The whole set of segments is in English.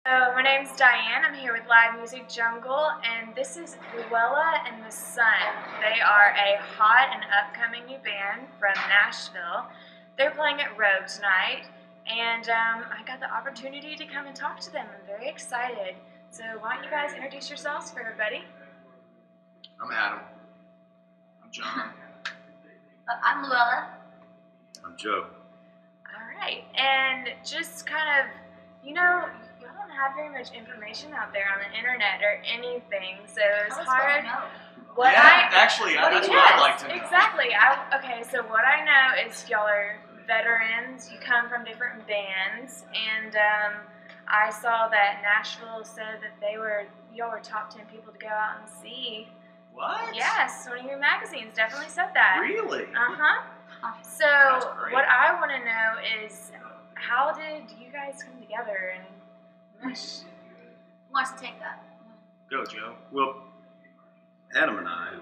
So my name's Diane. I'm here with Live Music Jungle, and this is Luella and the Sun. They are a hot and upcoming new band from Nashville. They're playing at Rogue tonight, and I got the opportunity to come and talk to them. I'm very excited. So why don't you guys introduce yourselves for everybody? I'm Adam. I'm John. I'm Luella. I'm Joe. All right, and just kind of, y'all don't have very much information out there on the internet or anything, so it's hard. That's what I'd like to know. Exactly. Okay, so what I know is y'all are veterans. You come from different bands, and I saw that Nashville said that y'all were top 10 people to go out and see. What? Yes, one of your magazines definitely said that. Really? Uh-huh. So what I want to know is, how did you guys come together and mesh? Who wants to take that? Go, Joe. Well, Adam and I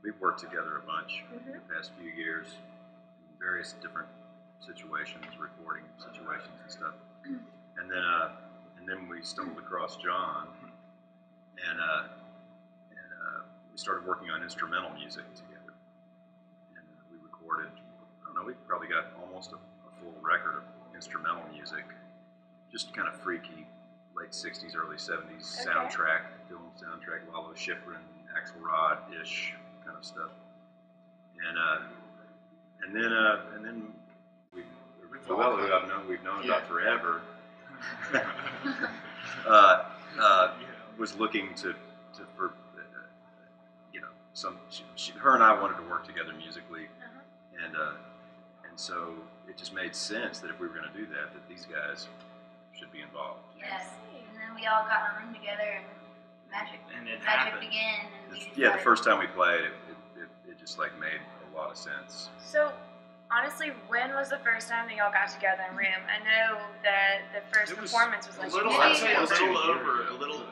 we've worked together a bunch in the past few years in various different situations, recording situations and stuff. And then we stumbled across John, and we started working on instrumental music together. And we recorded, I don't know, we probably got almost a full record of instrumental music, just kind of freaky, late 60s, early 70s soundtrack, film soundtrack, Lalo Schifrin, Axelrod-ish kind of stuff. And then Luella, who we've known about forever, was looking for her and I wanted to work together musically, and so it just made sense that if we were going to do that, these guys should be involved. Yes. And then we all got in a room together, and magic began. And the first time we played, it just like made a lot of sense. So, honestly, when was the first time that y'all got together in a room? I know that the first performance was like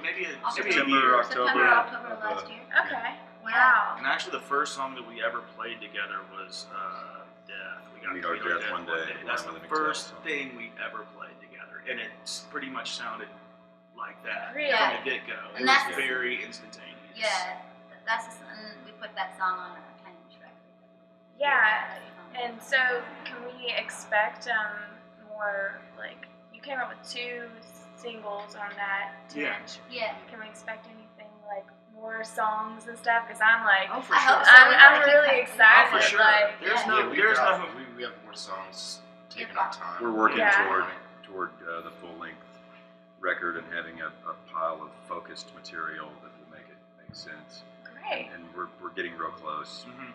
maybe September, October of last year. Okay. Wow. And actually, the first song that we ever played together was Death. We got Meet Our Death One Day. That's the first thing we ever played together, and it pretty much sounded like that Really? from the get-go. It was very instantaneous. Yeah, and we put that song on our 10-inch record. Yeah, and so can we expect more, like, you came up with 2 singles on that 10-inch? Yeah. Can we expect anything, like, more songs and stuff? Because I'm like, oh, for I sure. hope so. I'm really excited. Oh, for sure. Like, We have more songs taking our time. We're working toward the full-length record and having a pile of focused material that will make it make sense. Great. And we're getting real close, and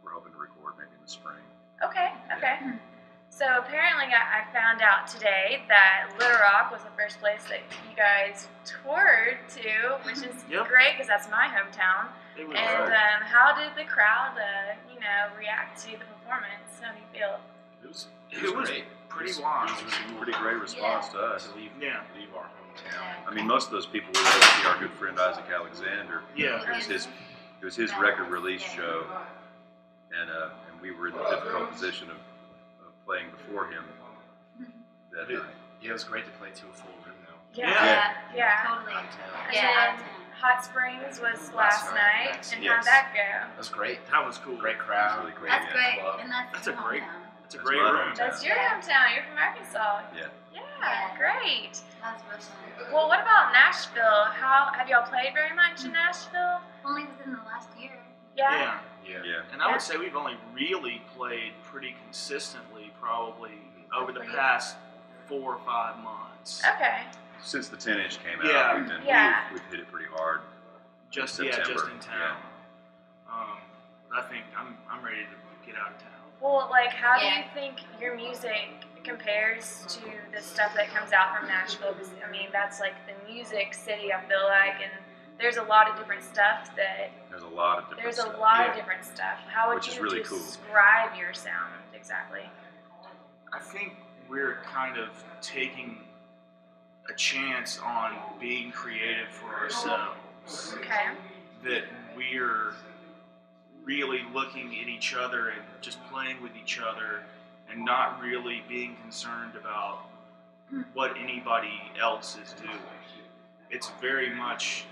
we're hoping to record maybe in the spring. Okay. So apparently I found out today that Little Rock was the first place that you guys toured to, which is great because that's my hometown. And how did the crowd, react to the performance? How do you feel? It was great. Pretty wild. It was a pretty great response to us. To leave our hometown. I mean, most of those people were there to see our good friend Isaac Alexander. Yeah. It was his record release show, and we were in the difficult position of playing before him that night. Yeah, it was great to play to a full room though. Yeah. Totally. And then Hot Springs was last night, and how'd that go? That was great. That was cool. Great crowd. Really great. That's great. Club. And that's a your great. hometown. It's a That's great my room. hometown. That's your hometown. You're from Arkansas. Yeah, great. That's real fun. Well, what about Nashville? How have y'all played very much in Nashville? Only within the last year. Yeah. And I would say we've only really played pretty consistently, probably over the past 4 or 5 months. Okay. Since the 10-inch came out, we've hit it pretty hard. Just in town. I think I'm ready to get out of town. Well, like, how do you think your music compares to the stuff that comes out from Nashville? Because, I mean, that's like the music city, I feel like, and there's a lot of different stuff that... There's a lot of different stuff. Of different stuff. How would you really describe your sound, exactly? I think we're kind of taking a chance on being creative for ourselves. Okay. That we're really looking at each other and just playing with each other and not really being concerned about what anybody else is doing. It's very much,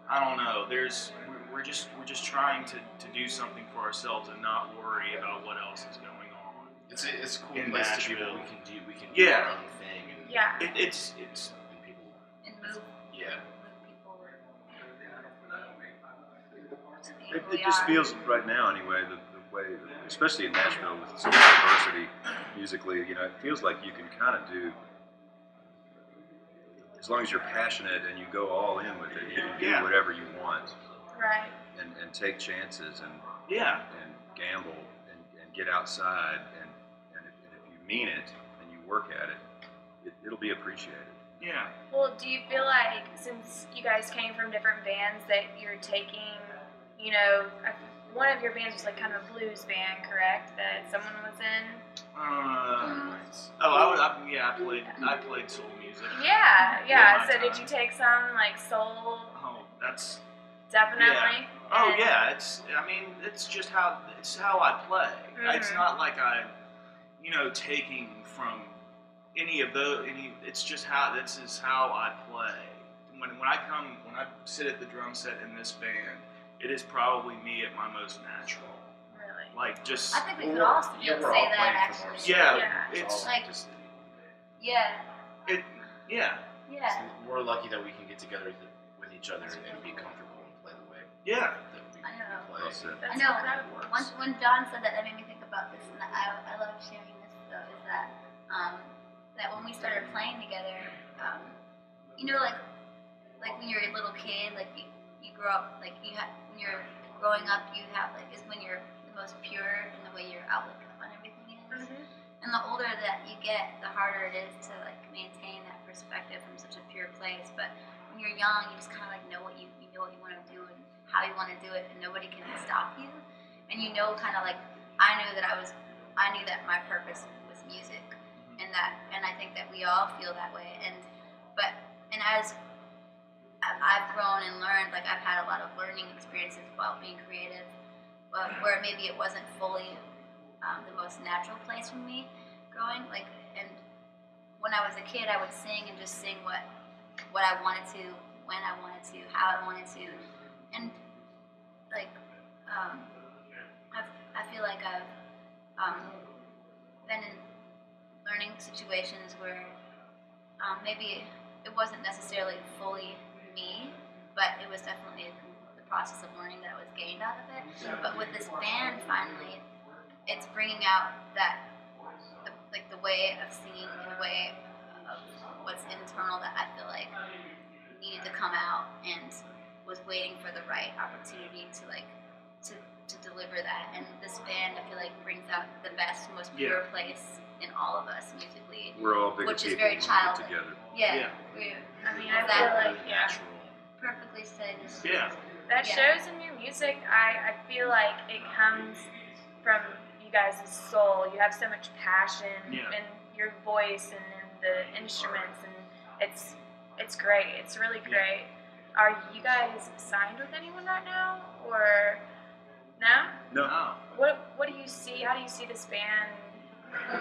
I don't know. We're just trying to do something for ourselves and not worry about what else is going on. It's a cool in place Nashville. to be. We can do our own thing. And, Yeah. It's and people. And move. Yeah. Move people. It just feels right now, anyway, the way, especially in Nashville with so much diversity musically, it feels like you can kind of do, as long as you're passionate and you go all in with it, you can do whatever you want. Right. And take chances and gamble and get outside and if you mean it and you work at it, it'll be appreciated. Yeah. Well, do you feel like, since you guys came from different bands, that you're taking, one of your bands was like kind of a blues band, correct? That someone was in? I played soul music. Yeah. So did you take some like soul? Oh, that's definitely. Yeah. Oh yeah, it's just how I play. Mm-hmm. It's not like I'm, taking from it's just this is how I play. When I sit at the drum set in this band, it is probably me at my most natural. Really? Like just. I think we could all say that actually. It's like. We're lucky that we can get together with each other and be comfortable and play the way. Yeah. I know. That's it. I know. When John said that made me think about this, and I love sharing this though. Is that that when we started playing together, like when you're a little kid, like you grow up, like when you're growing up, you have is when you're the most pure in the way your outlook on everything is. Mm-hmm. And the older that you get, the harder it is to maintain that perspective from such a pure place. But when you're young, you just kind of know what you want to do and how you want to do it, and nobody can stop you. And I knew that my purpose was music, and I think that we all feel that way. And as I've grown and learned, I've had a lot of learning experiences while being creative, where maybe it wasn't fully the most natural place for me growing. And when I was a kid, I would sing and just sing what I wanted to, when I wanted to, how I wanted to, and I feel like I've been in learning situations where maybe it wasn't necessarily fully me, but it was definitely the process of learning that I was gained out of it. But with this band, finally, it's bringing out the way of singing and the way of what's internal that I feel like needed to come out and was waiting for the right opportunity to deliver that. And this band, I feel like, brings out the best, most pure place in all of us musically. We're all big which people is very when we get childhood. together. I feel like Natural. Perfectly said. Yeah. that shows in your music. I feel like it comes from you guys' soul. You have so much passion in your voice and in the instruments, and it's great. It's really great. Are you guys signed with anyone right now, or no? No. What do you see? How do you see this band?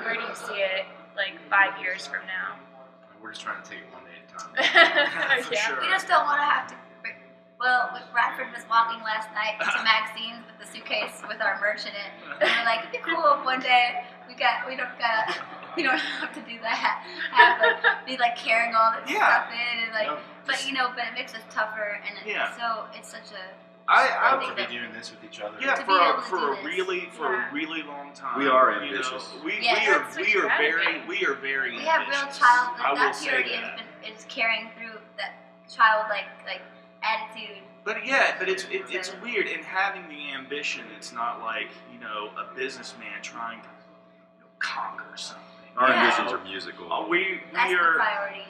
Where do you see it 5 years from now? We're just trying to take it one day at a time. For sure. We just don't want to have to. Well, Bradford was walking last night to Maxine's with the suitcase with our merch in it, and we're like, it'd be cool if one day we don't have to do that. Be carrying all this stuff in and but it makes us tougher, and it's such a. I to be doing this with each other. Yeah, To be for able to a do really this. a really long time. We are ambitious. We that's what you are gotta very be. we are very We have real ambitious. childhood. I will That say purity that. is carrying through that childlike attitude. But it's weird in having the ambition. It's not like a businessman trying to conquer something. Our ambitions are musical. We That's the are priority.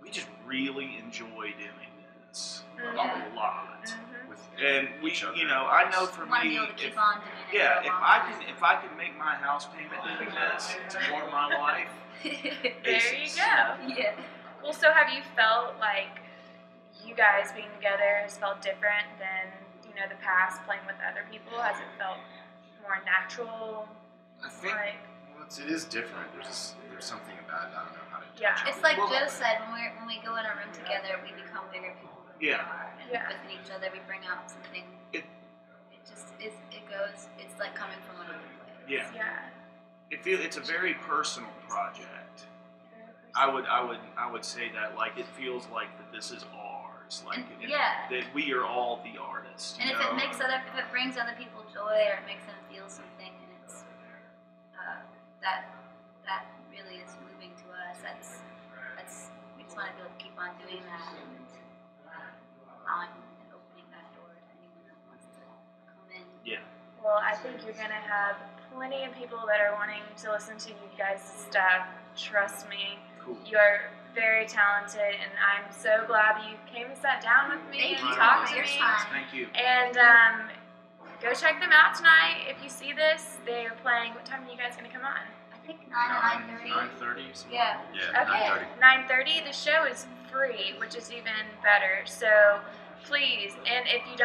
we just really enjoy doing this Yeah. a lot. Mm-hmm. With And we, each other. I know for We want to me, be able to keep if, on doing it. yeah, for a if long I time. can, if I can make my house payment doing this, support my life. There you go. Yeah. Well, so have you felt like you guys being together has felt different than the past playing with other people? Has it felt more natural? I think. Well, It is different. There's something about it. I don't know how to. Yeah. It's like Joe said, when we go in a room together, we become bigger people than we Yeah. are. And Yeah. within each other, we bring out something. It- It just is. It goes. It's like coming from another place. Yeah. Yeah. It's a very personal project. I would say that, like, it feels like that this is ours, like, And- yeah. that we are all the artists. And you if know? if it brings other people joy or it makes them feel something, and it's that really is moving to us. That's we just want to be able to keep on doing that and allowing and opening that door to anyone that wants to come in. Yeah. Well, I think you're gonna have plenty of people that are wanting to listen to you guys' stuff. Trust me. Cool. You are very talented, and I'm so glad that you came and sat down with me Thank and you. talked to Your me. time. Thank you. And go check them out tonight. If you see this, they are playing. What time are you guys gonna come on? I think 9 or 9:30. 9:30. Yeah. Yeah, Okay, 9:30. 9:30. The show is free, which is even better. So please, and if you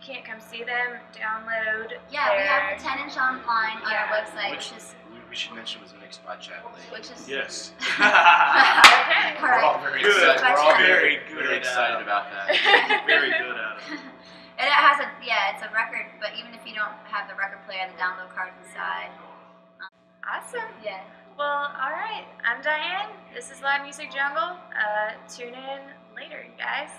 can't come see them, download. Yeah, we their- have the 10-inch online on Yeah. our website, Which which is we should mention was mixed by Chad Lake. which is Yes. Okay. All We're all right. very Good. excited. We're all Very very, good very excited at it. about that. Very good at it. And it has it's a record, but even if you don't have the record player, the download card's inside. Awesome. Yeah. Well, all right. I'm Diane. This is Live Music Jungle. Tune in later, you guys.